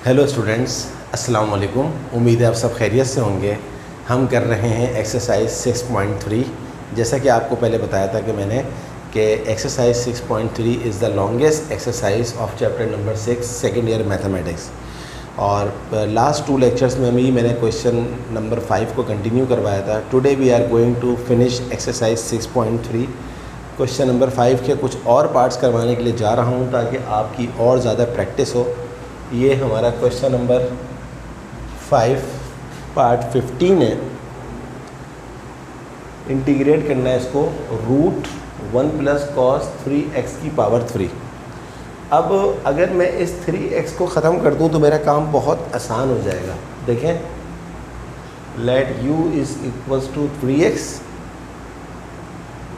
Hello students, अस्सलाम वालेकुम। उम्मीद है आप सब खैरियत से होंगे। हम कर रहे हैं एक्सरसाइज 6.3। जैसा कि आपको पहले बताया था कि मैंने कि exercise 6.3 is the longest exercise of chapter number 6 second year mathematics. और लास्ट 2 लेक्चर्स में भी मैंने क्वेश्चन नंबर 5 को कंटिन्यू करवाया था। Today we are going to finish exercise 6.3। Question number 5 के कुछ और पार्ट्स करवाने के लिए जा रहा हूँ ताकि आपकी और ज़्यादा प्रैक्टिस हो। ये हमारा क्वेश्चन नंबर 5 पार्ट 15 है। इंटीग्रेट करना है इसको रूट 1 + cos 3x की पावर 3। अब अगर मैं इस 3x को ख़त्म कर दूं तो मेरा काम बहुत आसान हो जाएगा। देखें, late u = 3x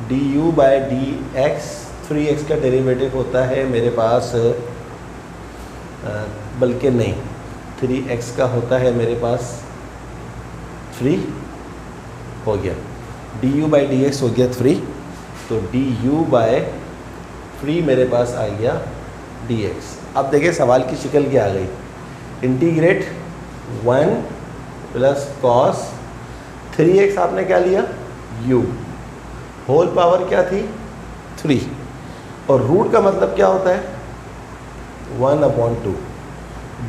du/dx। 3x का डेरिवेटिव होता है मेरे पास, बल्कि नहीं, 3x का होता है मेरे पास 3 हो गया, du/dx हो गया 3, तो du/3 मेरे पास आ गया dx। अब देखिए सवाल की शक्ल क्या आ गई। इंटीग्रेट 1 + cos 3x आपने क्या लिया, u, होल पावर क्या थी 3, और रूट का मतलब क्या होता है 1/2।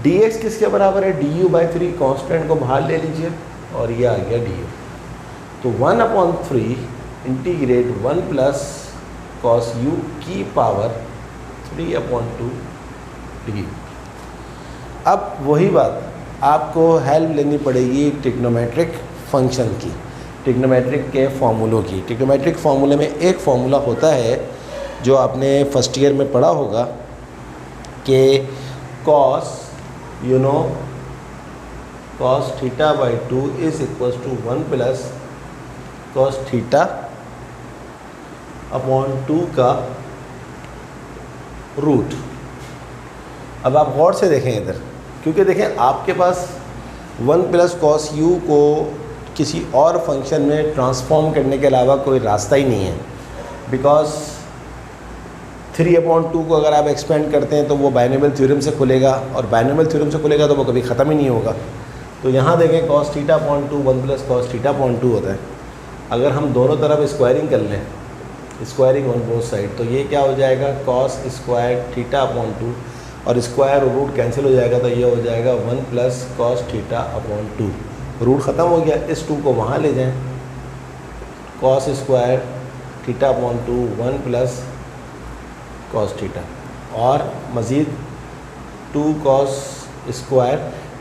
dx किसके बराबर है, du/3। कांस्टेंट को बाहर ले लीजिए और ये आ गया du। तो 1/3 इंटीग्रेट 1 + cos u की पावर 3/2 du। अब वही बात आपको हेल्प लेनी पड़ेगी ट्रिग्नोमेट्रिक फंक्शन की, ट्रिग्नोमेट्रिक के फार्मूलों की। ट्रिग्नोमेट्रिक फार्मूले में एक फार्मूला होता है जो आपने फर्स्ट ईयर में पढ़ा होगा कि cos θ/2 = 1 + cos θ/2 का रूट। अब आप गौर से देखें इधर, क्योंकि देखें आपके पास 1 + cos u को किसी और फंक्शन में ट्रांसफॉर्म करने के अलावा कोई रास्ता ही नहीं है। बिकॉज 3/2 को अगर आप एक्सपेंड करते हैं तो वो बाइनोमियल थ्योरम से खुलेगा, और बाइनोमियल थ्योरम से खुलेगा तो वो कभी ख़त्म ही नहीं होगा। तो यहाँ देखें cos θ/2 1 + cos θ/2 होता है। अगर हम दोनों तरफ स्क्वायरिंग कर लें, स्क्वायरिंग ऑन बोथ साइड, तो ये क्या हो जाएगा cos² θ/2, और स्क्वायर और रूट कैंसिल हो जाएगा, तो ये हो जाएगा 1 + cos θ/2। रूट ख़त्म हो गया, इस 2 को वहाँ ले जाएं, cos² θ/2 1 + cos θ, और मज़ीद 2 cos²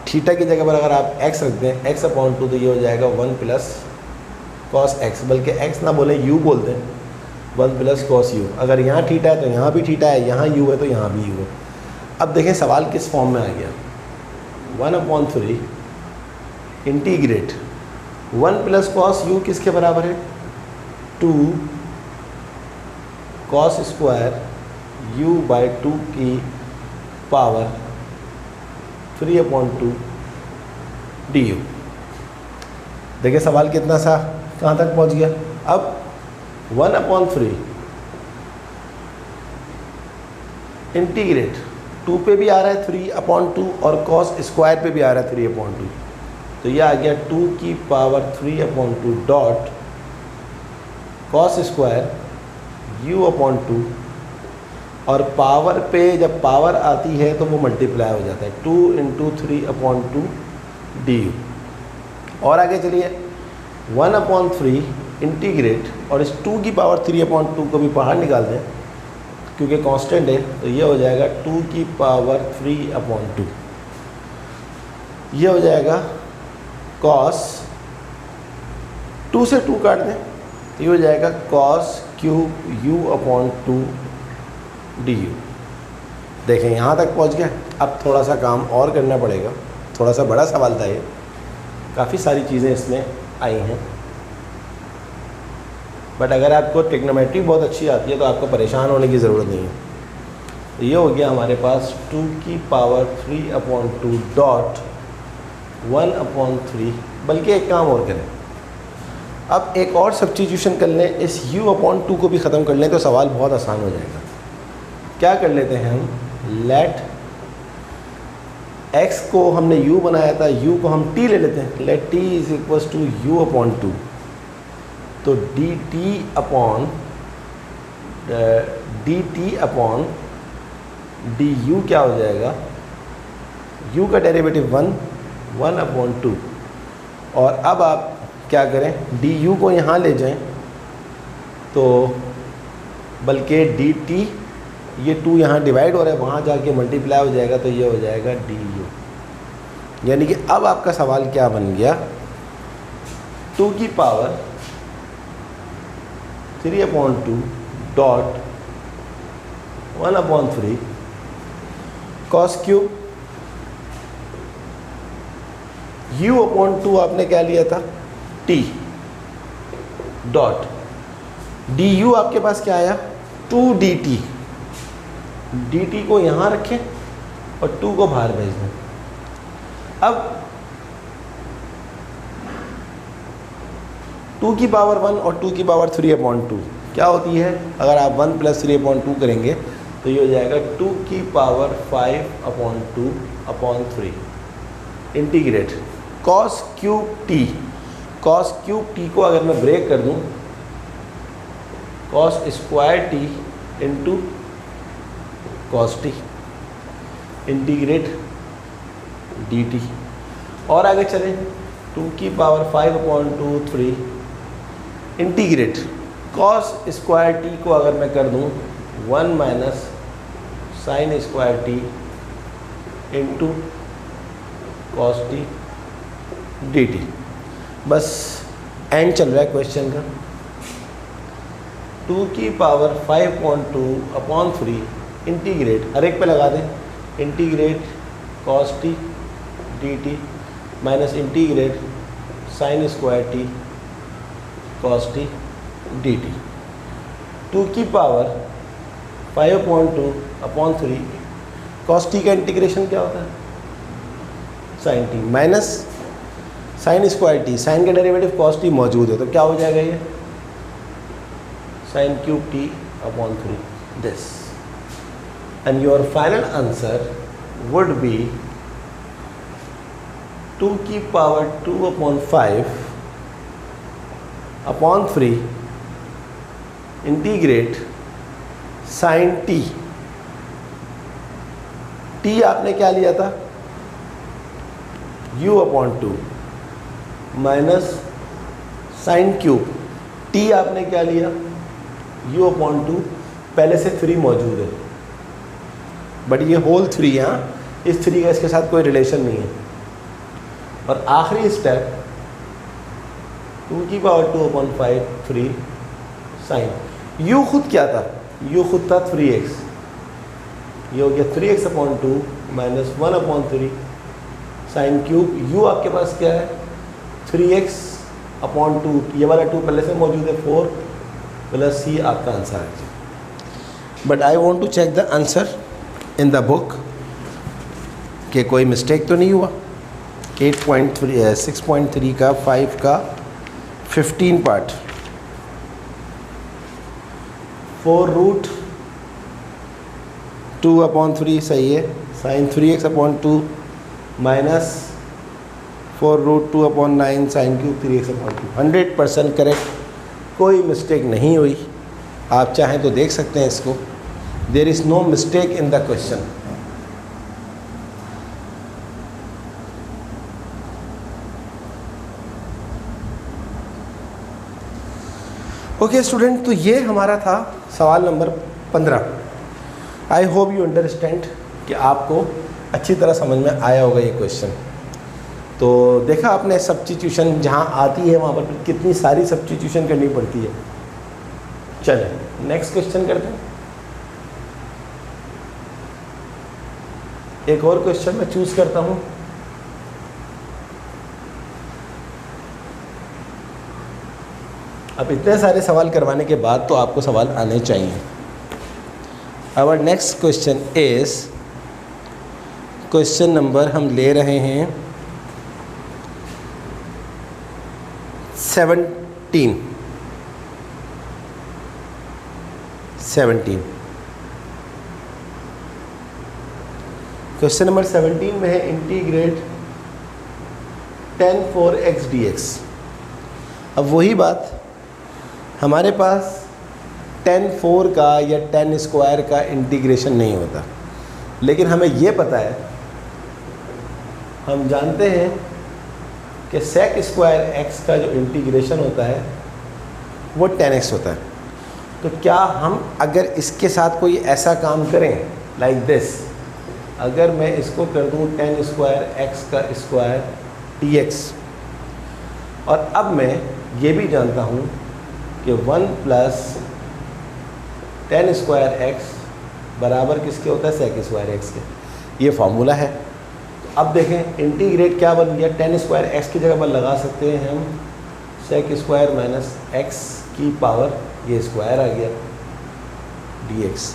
थीटा की जगह पर अगर आप x रख दें x/2, तो ये हो जाएगा 1 + cos x, बल्कि x ना बोले u बोल दें, 1 + cos u। अगर यहाँ थीटा है तो यहाँ भी थीटा है, यहाँ u है तो यहाँ भी u है। अब देखें सवाल किस फॉर्म में आ गया। 1/3 इंटीग्रेट 1 + cos u किसके बराबर है, 2 cos² u/2 की पावर 3/2 du। देखिए सवाल कितना सा कहाँ तक पहुँच गया। अब 1/3 इंटीग्रेट 2 पे भी आ रहा है 3/2, और cos² पे भी आ रहा है 3/2, तो यह आ गया 2 की पावर 3/2 डॉट cos² u/2, और पावर पे जब पावर आती है तो वो मल्टीप्लाई हो जाता है 2 × 3/2 du। और आगे चलिए 1/3 इंटीग्रेट, और इस 2 की पावर 3/2 को भी बाहर निकाल दें क्योंकि कांस्टेंट है, तो ये हो जाएगा 2 की पावर 3/2। ये हो जाएगा cos, 2 से 2 काट दें, तो ये हो जाएगा cos³ u/2 du। देखें यहाँ तक पहुँच गया। अब थोड़ा सा काम और करना पड़ेगा, थोड़ा सा बड़ा सवाल था ये, काफ़ी सारी चीज़ें इसमें आई हैं, बट अगर आपको ट्रिग्नोमेट्री बहुत अच्छी आती है तो आपको परेशान होने की ज़रूरत नहीं है। तो ये हो गया हमारे पास 2 की पावर 3/2 डॉट 1/3, बल्कि एक काम और करें, अब एक और सब्स्टिट्यूशन कर लें, इस u/2 को भी ख़त्म कर लें तो सवाल बहुत आसान हो जाएगा। क्या कर लेते हैं हम, लेट x को हमने u बनाया था, u को हम t ले लेते हैं, let t is equals to u upon 2, तो dt अपॉन du क्या हो जाएगा, u का डेरिवेटिव 1 अपॉन 2, और अब आप क्या करें, du को यहाँ ले जाएं तो बल्कि dt, ये 2 यहाँ डिवाइड हो रहा है, वहाँ जाके मल्टीप्लाई हो जाएगा, तो ये हो जाएगा du। यानी कि अब आपका सवाल क्या बन गया, 2 की power 3/2 dot 1/3 cos cube u upon 2 आपने क्या लिया था, t डॉट du आपके पास क्या आया, 2 dt को यहाँ रखें और 2 को बाहर भेज दें। अब 2 की पावर 1 और 2 की पावर 3/2 क्या होती है, अगर आप 1 + 3/2 करेंगे तो ये हो जाएगा 2 की power 5/2 upon 3 integrate cos cube T. Cos cube T को अगर मैं ब्रेक कर दूं, cos square T into cos T integrate D T. और आगे चलें, 2 की power 5/2 3 integrate cos square T को अगर मैं कर दूं 1 minus sine square T into cos t d T. बस एंड चल रहा है क्वेश्चन का। 2 की पावर 5/2 अपॉन 3 इंटीग्रेट, हर एक पे लगा दें, integrate cos t d t minus integrate sine square t cos t d t. 2 की पावर 5/2 अपॉन 3 कॉस टी का इंटीग्रेशन क्या होता है, sine t minus sine square t, sine का डेरिवेटिव कॉस टी मौजूद है, तो क्या हो जाएगा ये sine cube t upon 3 this, and your final answer would be 2 की power 2/5 upon 3 integrate sine T. T आपने क्या लिया था, u/2 minus sign cube, T आपने क्या लिया, u/2, पहले से 3 मौजूद है, बट ये होल 3 यहाँ, इस 3 का इसके साथ कोई रिलेशन नहीं है। और आखिरी स्टेप 2 की पावर 2/5 3 साइन, u खुद क्या था, u खुद था 3x, ये हो गया 3x/2 minus 1/3 sine cube, u आपके पास क्या है 3x/2, ये वाला 2 पहले से मौजूद है, 4 + c आपका आंसर है। But I want to check the answer in the book कि कोई मिस्टेक तो नहीं हुआ। 6.3 का 5 का 15 पार्ट, 4√2/3 सही है, sine 3x/2 minus 4√2/9 sine cube 3x/2, 100% correct, कोई मिस्टेक नहीं हुई। आप चाहें तो देख सकते हैं इसको, there is no mistake in the question. Okay student, तो ये हमारा था सवाल नंबर 15। आई होप यू अंडरस्टैंड कि आपको अच्छी तरह समझ में आया होगा ये क्वेश्चन। तो देखा आपने सब्स्टिट्यूशन जहाँ आती है वहाँ पर कितनी सारी सब्स्टिट्यूशन करनी पड़ती है। चलें नेक्स्ट क्वेश्चन करते हैं। एक और क्वेश्चन मैं चूज़ करता हूँ। अब इतने सारे सवाल करवाने के बाद तो आपको सवाल आने चाहिए। Our next question is question number हम ले रहे हैं 17। क्वेश्चन नंबर 17 में है इंटीग्रेट tan 4x dx। अब वही बात, हमारे पास tan 4 का या tan स्क्वायर का इंटीग्रेशन नहीं होता, लेकिन हमें ये पता है, हम जानते हैं कि sec स्क्वायर x का जो इंटीग्रेशन होता है वो tan x होता है। तो क्या हम अगर इसके साथ कोई ऐसा काम करें लाइक दिस, अगर मैं इसको कर दूं tan स्क्वायर x का स्क्वायर dx, और अब मैं ये भी जानता हूँ कि 1 प्लस tan स्क्वायर x बराबर किसके होता है, sec स्क्वायर x के, ये फॉर्मूला है। तो अब देखें इंटीग्रेट क्या बन गया, tan स्क्वायर x की जगह पर लगा सकते हैं हम sec स्क्वायर माइनस x की पावर, ये स्क्वायर आ गया dx।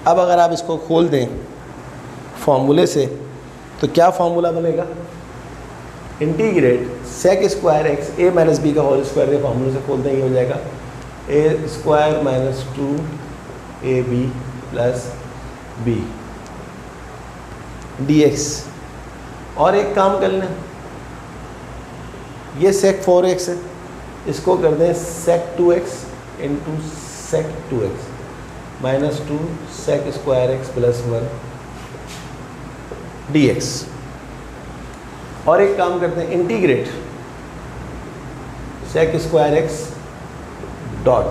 अब अगर आप इसको खोल दें फॉर्मूले से तो क्या फॉर्मूला बनेगा, integrate sec square x a minus b का होल स्क्वायर के फॉर्मूले से खोल दें, ये हो जाएगा a square minus 2ab plus b dx। और एक काम कर लें, ये sec 4x है, इसको कर दें sec 2x into sec 2x minus 2 sec square x plus 1 dx। और एक काम करते हैं, integrate sec square x dot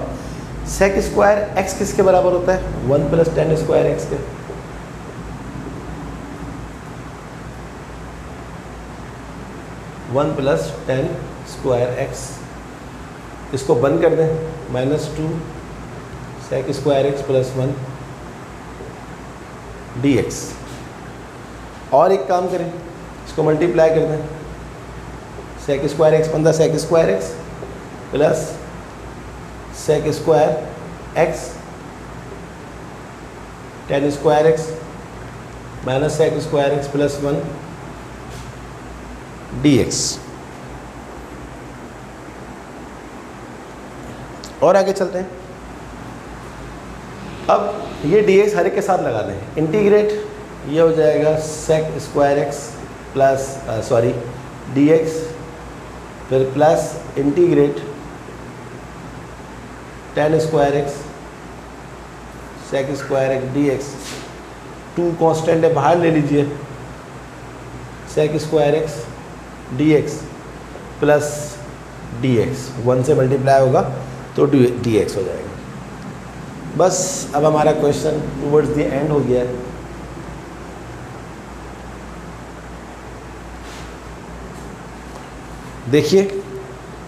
sec square x किसके बराबर होता है, 1 प्लस tan स्क्वायर x के। One plus tan square x, इसको बंद कर दें, minus 2 sec square x plus 1 dx। और एक काम करें, इसको मल्टीप्लाई कर दें, sec स्क्वायर x बनता sec square x plus sec square x tan square x minus sec square x plus 1 dx। और आगे चलते हैं, अब ये dx हर एक के साथ लगा दें, इंटीग्रेट ये हो जाएगा sec square x plus dx, फिर plus integrate tan square x sec square x dx। 2 constant है, बाहर ले लीजिए, sec square x dx plus dx, 1 से मल्टीप्लाई होगा तो dx हो जाएगा। बस अब हमारा क्वेश्चन टूवर्ड्स द एंड हो गया है। देखिए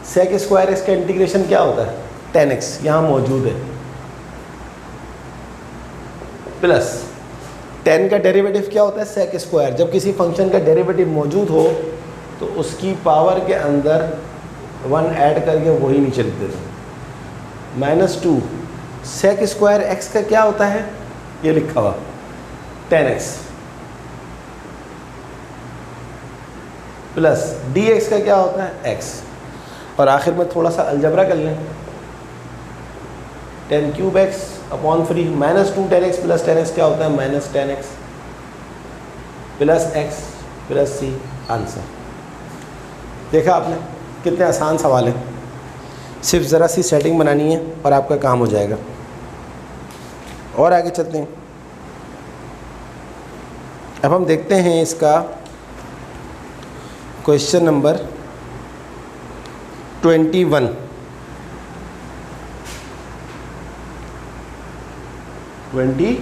sec स्क्वायर x का इंटीग्रेशन क्या होता है, tan x यहाँ मौजूद है, प्लस tan का डेरिवेटिव क्या होता है, sec स्क्वायर। जब किसी फंक्शन का डेरिवेटिव मौजूद हो तो उसकी पावर के अंदर 1 ऐड करके वही नीचे लिख देते हैं, माइनस 2 sec स्क्वायर x का क्या होता है, ये लिखा हुआ tan x, प्लस dx का क्या होता है x। और आखिर में थोड़ा सा अलजबरा कर लें, tan cube x upon 3 minus 2 tan x plus tan x क्या होता है, minus tan x plus x plus c, answer. देखा आपने कितने आसान सवाल हैं, सिर्फ ज़रा सी सेटिंग बनानी है और आपका काम हो जाएगा। और आगे चलते हैं, अब हम देखते हैं इसका क्वेश्चन नंबर 21। ट्वेंटी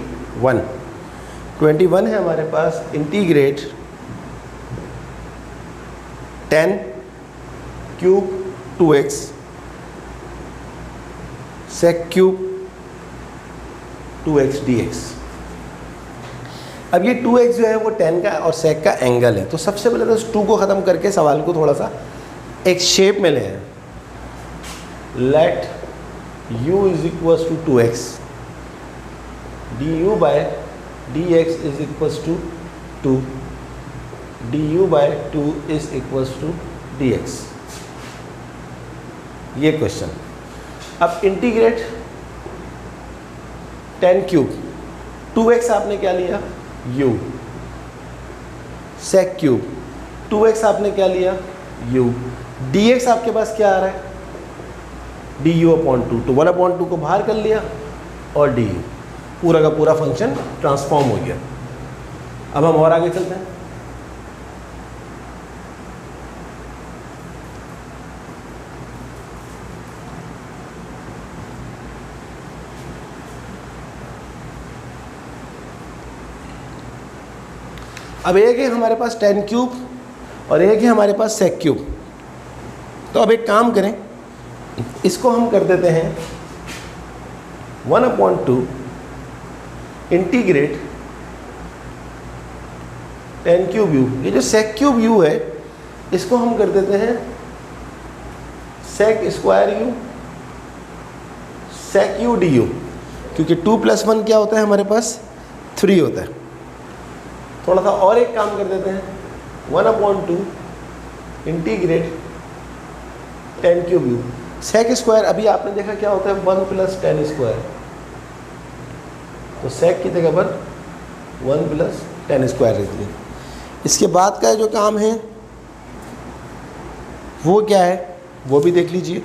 वन है हमारे पास, integrate tan cube 2x sec cube 2x dx। अब ये 2x जो है वो tan का और sec का एंगल है, तो सबसे पहले तो इस 2 को ख़त्म करके सवाल को थोड़ा सा एक शेप में ले आए। Let u is equals to 2x, du by dx is equals to 2, du by 2 is equals to dx। ये क्वेश्चन। अब इंटीग्रेट tan क्यूब 2x आपने क्या लिया u, सेक क्यूब, 2x आपने क्या लिया u, dx आपके पास क्या आ रहा है du/2, तो 1/2 को बाहर कर लिया और du, पूरा का पूरा फंक्शन ट्रांसफॉर्म हो गया। अब हम और आगे चलते हैं। अब एक है हमारे पास tan क्यूब और एक है हमारे पास sec क्यूब। तो अब एक काम करें, इसको हम कर देते हैं 1/2 इंटीग्रेट tan क्यूब u। ये जो sec क्यूब u है इसको हम कर देते हैं sec square u sec u du, क्योंकि 2 + 1 क्या होता है हमारे पास 3 होता है। थोड़ा सा और एक काम कर देते हैं, 1/2 integrate tan cube u। sec square अभी आपने देखा क्या होता है 1 + tan स्क्वायर, तो sec की जगह पर 1 + tan स्क्वायर लिख दिया। इसके बाद का जो काम है वो क्या है वो भी देख लीजिए।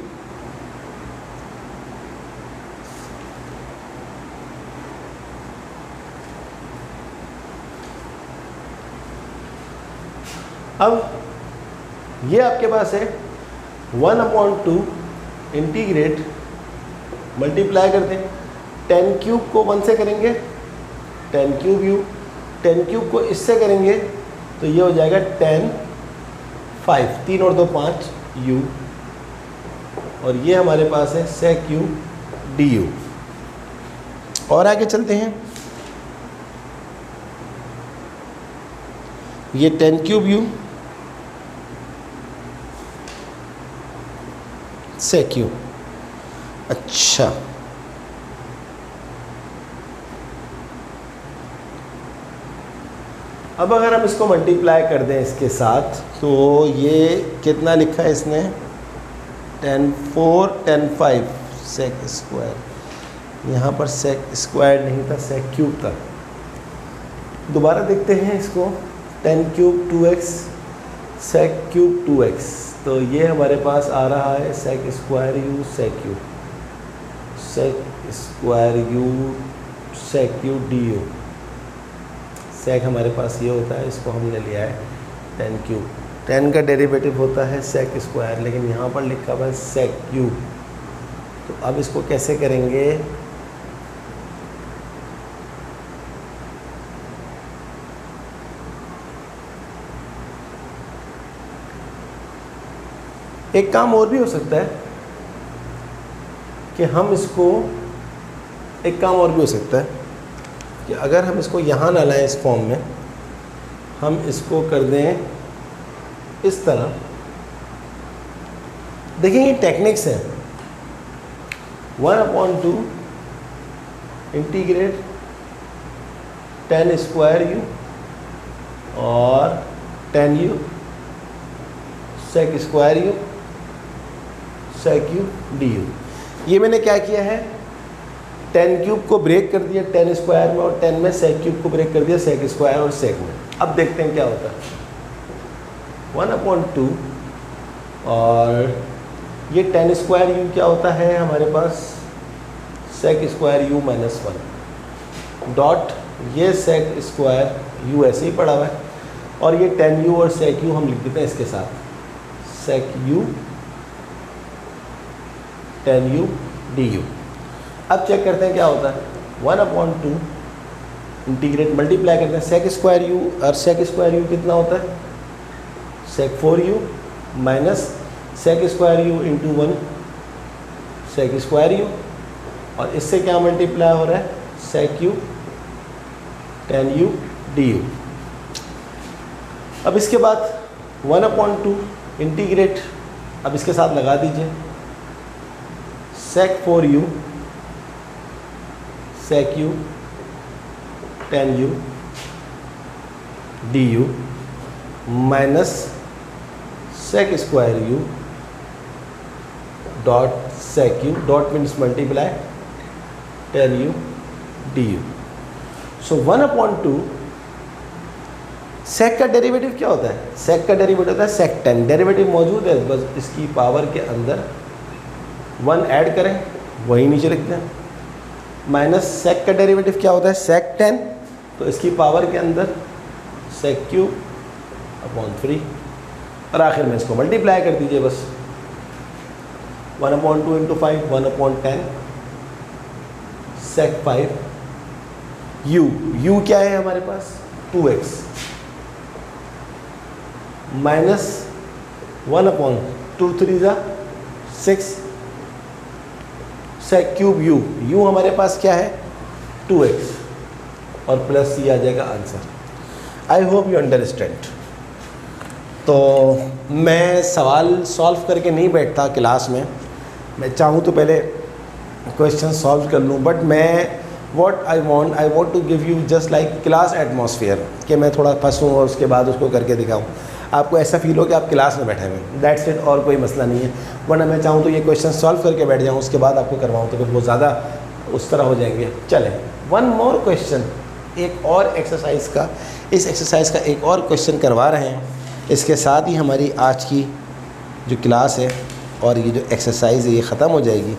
अब ये आपके पास है 1/2 इंटीग्रेट, मल्टीप्लाई करते हैं, tan क्यूब को 1 से करेंगे tan cube u, tan cube को इससे करेंगे तो ये हो जाएगा tan 5, 3 और 2 5 u, और ये हमारे पास है sec u du। और आगे चलते हैं, ये tan cube u sec u। अच्छा, अब अगर हम इसको मल्टीप्लाई कर दें इसके साथ तो ये कितना लिखा है इसने tan 4 tan 5 sec स्क्वायर, यहाँ पर sec स्क्वायर नहीं था sec क्यूब था। दोबारा देखते हैं इसको, tan cube 2x sec cube 2x, तो ये हमारे पास आ रहा है sec square u sec u, sec square u sec u du। sec हमारे पास ये होता है, इसको हमने लिया है tan क्यूब, tan का डेरिवेटिव होता है sec स्क्वायर, लेकिन यहाँ पर लिखा हुआ है sec क्यूब। तो अब इसको कैसे करेंगे, एक काम और भी हो सकता है कि हम इसको, एक काम और भी हो सकता है कि अगर हम इसको यहाँ ना लाएं इस फॉर्म में, हम इसको कर दें इस तरह। देखिए ये टेक्निक्स है, 1/2 इंटीग्रेट tan स्क्वायर u और tan u sec square u sec u du। ये मैंने क्या किया है, tan क्यूब को ब्रेक कर दिया tan स्क्वायर में और tan में sec क्यूब को ब्रेक कर दिया sec स्क्वायर और sec में। अब देखते हैं क्या होता है, 1/2 और ये tan स्क्वायर u क्या होता है हमारे पास sec स्क्वायर u -1 डॉट ये sec स्क्वायर u ऐसे ही पड़ा हुआ है, और ये tan u और sec u हम लिख देते हैं इसके साथ, sec u tan u du। अब चेक करते हैं क्या होता है, 1/2 इंटीग्रेट, मल्टीप्लाई करते हैं sec स्क्वायर u, और sec स्क्वायर u कितना होता है sec 4u minus sec square u into 1 sec square u, और इससे क्या मल्टीप्लाई हो रहा है sec u tan u du। अब इसके बाद 1/2 इंटीग्रेट, अब इसके साथ लगा दीजिए sec 4u sec u tan u du minus sec square u dot sec u, dot means multiply tan u du। सो 1/2 सेक का डेरिवेटिव क्या होता है? सेक का डेरिवेटिव होता है सेक 10। डेरिवेटिव मौजूद है, बस इसकी पावर के अंदर 1 ऐड करें, वही नीचे लिखते हैं। माइनस सेक का डेरिवेटिव क्या होता है? सेक 10, तो इसकी पावर के अंदर सेक क्यूब अपॉन 3, और आखिर में इसको मल्टीप्लाई कर दीजिए बस। 1/2 इंटू 5, 1/10 सेक 5 u क्या है हमारे पास? 2x minus 1/2 3 6 sec cube u हमारे पास क्या है? 2x, और प्लस c आ जाएगा answer. I hope you understand. तो मैं सवाल सॉल्व करके नहीं बैठता क्लास में, मैं चाहूँ तो पहले क्वेश्चन सॉल्व कर लूँ, बट मैं what I want to give you just like class atmosphere, कि मैं थोड़ा फंसूँ और उसके बाद उसको करके दिखाऊँ, आपको ऐसा फील हो कि आप क्लास में बैठे हुए, दैट्स इट, और कोई मसला नहीं है। वरना मैं चाहूँ तो ये क्वेश्चन सॉल्व करके बैठ जाऊँ, उसके बाद आपको करवाऊँ, तो फिर वो ज़्यादा उस तरह हो जाएंगे। चलें, वन मोर क्वेश्चन, एक और एक्सरसाइज का, इस एक्सरसाइज का एक और क्वेश्चन करवा रहे हैं। इसके साथ ही हमारी आज की जो क्लास है और ये जो एक्सरसाइज है ये ख़त्म हो जाएगी।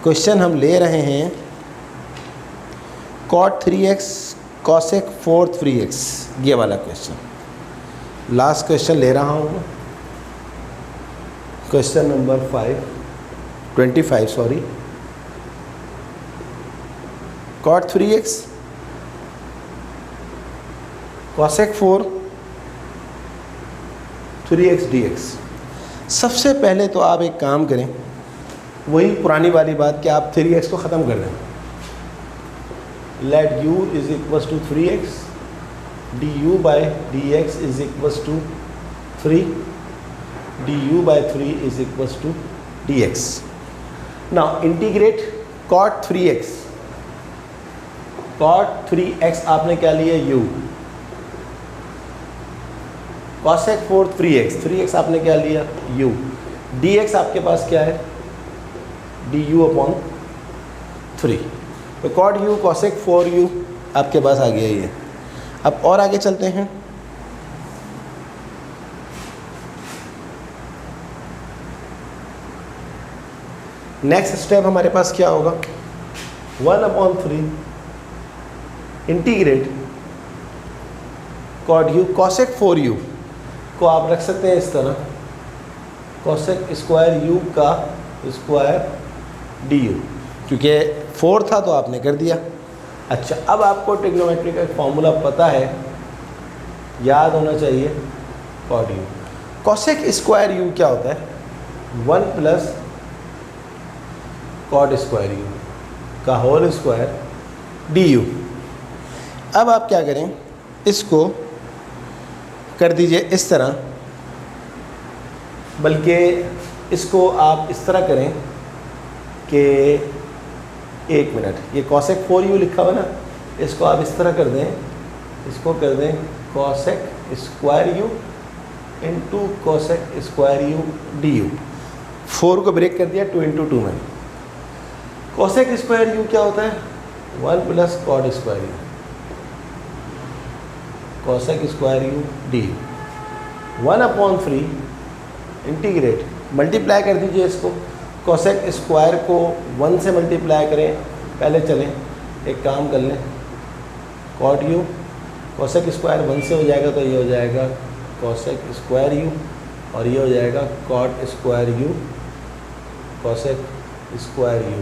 क्वेश्चन हम ले रहे हैं cot 3x cosec 4 3x, ये वाला क्वेश्चन लास्ट क्वेश्चन ले रहा हूँ। Question number 25 sorry. cot 3x cosec 4 3x dx। सबसे पहले तो आप एक काम करें, वही पुरानी वाली बात कि आप 3x को ख़त्म कर दें। Let u is equals to 3x, du by dx is equals to 3, du by 3 is equals to dx। Now integrate cot 3x। cot 3x आपने क्या लिया? u। cosec 4 3x आपने क्या लिया? u। dx आपके पास क्या है? du upon 3। तो cot u cosec 4u आपके पास आ गया ये। अब और आगे चलते हैं। नेक्स्ट स्टेप हमारे पास क्या होगा? 1/3 integrate cot u cosec 4u को आप रख सकते हैं इस तरह, cosec स्क्वायर u का स्क्वायर du, क्योंकि 4 था तो आपने कर दिया। अच्छा, अब आपको ट्रिग्नोमेट्री का एक फॉर्मूला पता है, याद होना चाहिए, cot u cosec square u क्या होता है? 1 प्लस cot स्क्वायर u का होल स्क्वायर du। अब आप क्या करें, इसको कर दीजिए इस तरह, बल्कि इसको आप इस तरह करें कि 1 मिनट, ये cosec 4u लिखा हुआ ना, इसको आप इस तरह कर दें, इसको कर दें cosec square u into cosec square u du। 4 को ब्रेक कर दिया 2 इंटू 2 में। cosec स्क्वायर u क्या होता है? 1 plus cot square u cosec square u du। 1/3 integrate, multiply कर दीजिए इसको, cosec स्क्वायर को 1 से मल्टीप्लाई करें। पहले चलें एक काम कर लें, cot u cosec स्क्वायर 1 से हो जाएगा तो ये हो जाएगा cosec स्क्वायर u, और ये हो जाएगा cot square u cosec square u,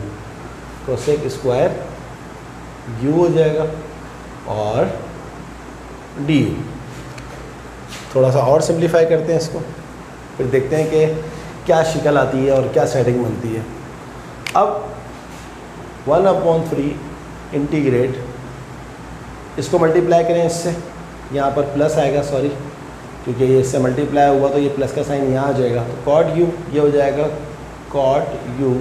cosec square u हो जाएगा, और du। थोड़ा सा और सिंप्लीफाई करते हैं इसको, फिर देखते हैं कि क्या शिकल आती है और क्या सेटिंग बनती है। अब 1/3 इंटीग्रेट, इसको मल्टीप्लाई करें इससे, यहाँ पर प्लस आएगा, सॉरी, क्योंकि ये इससे मल्टीप्लाई हुआ तो ये प्लस का साइन यहाँ आ जाएगा। तो cot u ये हो जाएगा cot u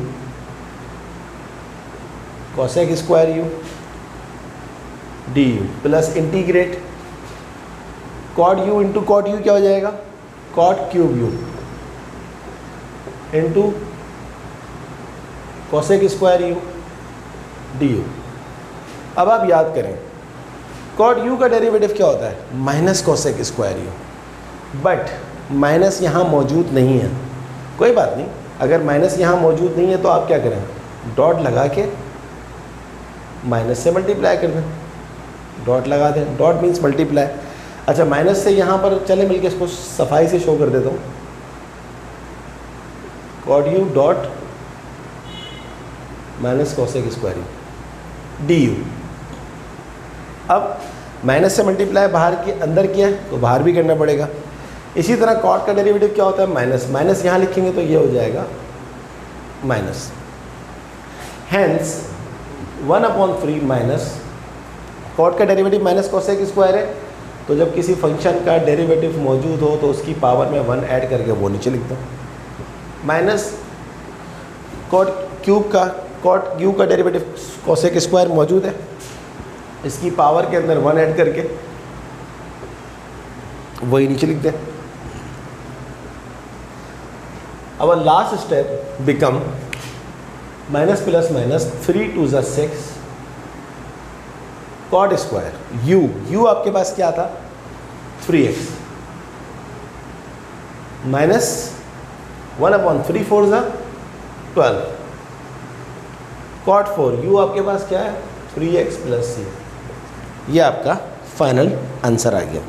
cosec square u du plus integrate cot u into cot u क्या हो जाएगा? cot cube u into cosec square u du। अब आप याद करें, कॉट यू का डेरिवेटिव क्या होता है? Minus cosec square you. But minus यहाँ मौजूद नहीं है, कोई बात नहीं, अगर माइनस यहाँ मौजूद नहीं है तो आप क्या करें, डॉट लगा के माइनस से मल्टीप्लाई कर दें, डॉट लगा दें, डॉट मीन्स मल्टीप्लाई। अच्छा माइनस से यहाँ पर चले मिलके इसको सफाई से शो कर देता हूँ, cot u dot minus cosec square u d u. अब माइनस से मल्टीप्लाई बाहर के अंदर किया है तो बाहर भी करना पड़ेगा। इसी तरह कॉट का डेरिवेटिव क्या होता है? माइनस, माइनस यहाँ लिखेंगे तो ये हो जाएगा माइनस। हैंस 1/3 माइनस कॉट का डेरिवेटिव माइनस कोसेक स्क्वायर है, तो जब किसी फंक्शन का डेरिवेटिव मौजूद हो तो उसकी पावर में 1 ऐड करके वो नीचे लिखता हूँ। माइनस कॉट क्यू का डेरिवेटिव कोसेक स्क्वायर मौजूद है, इसकी पावर के अंदर 1 ऐड करके वही नीचे लिख दें। Our last step become minus plus minus 3 2 6 cot square u आपके पास क्या था? 3x माइनस 1/3 4 12 cot 4 u आपके पास क्या है? 3x plus c। ये आपका फाइनल आंसर आ गया।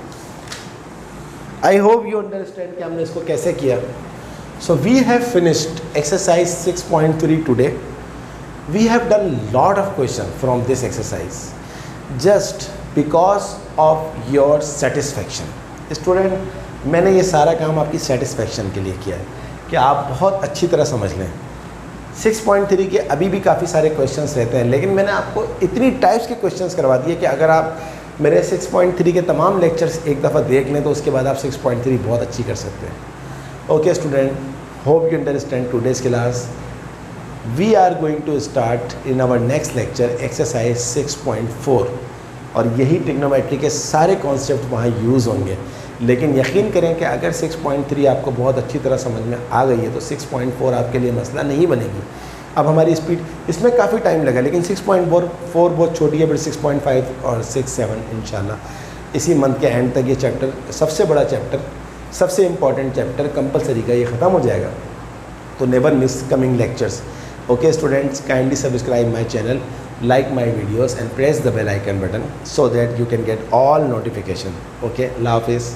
आई होप यू अंडरस्टैंड कि हमने इसको कैसे किया। So we have finished exercise 6.3 today. We have done lot of questions from this exercise just because of your satisfaction. Student, मैंने ये सारा काम आपकी satisfaction के लिए किया है कि आप बहुत अच्छी तरह समझ लें। 6.3 के अभी भी काफ़ी सारे questions रहते हैं, लेकिन मैंने आपको इतनी टाइप्स के questions करवा दिए कि अगर आप मेरे 6.3 के तमाम लेक्चर्स एक दफ़ा देख लें तो उसके बाद आप 6.3 बहुत अच्छी कर सकते हैं। Okay student, hope you understand today's class. We are going to start in our next lecture exercise 6.4 और यही ट्रिग्नोमेट्री के सारे कॉन्सेप्ट वहाँ यूज़ होंगे। लेकिन यकीन करें कि अगर 6.3 आपको बहुत अच्छी तरह समझ में आ गई है तो 6.4 आपके लिए मसला नहीं बनेगी। अब हमारी स्पीड इसमें काफ़ी टाइम लगा, लेकिन 6.4 बहुत छोटी है, फिर 6.5 और 6 7 इंशाल्लाह इसी मंथ के एंड तक ये चैप्टर, सबसे बड़ा चैप्टर, सबसे इम्पॉर्टेंट चैप्टर कंपलसरी का ये ख़त्म हो जाएगा। तो never miss coming lectures. Okay students, kindly subscribe my channel, like my videos and press the bell icon button so that you can get all notification. Okay, Allah Hafiz.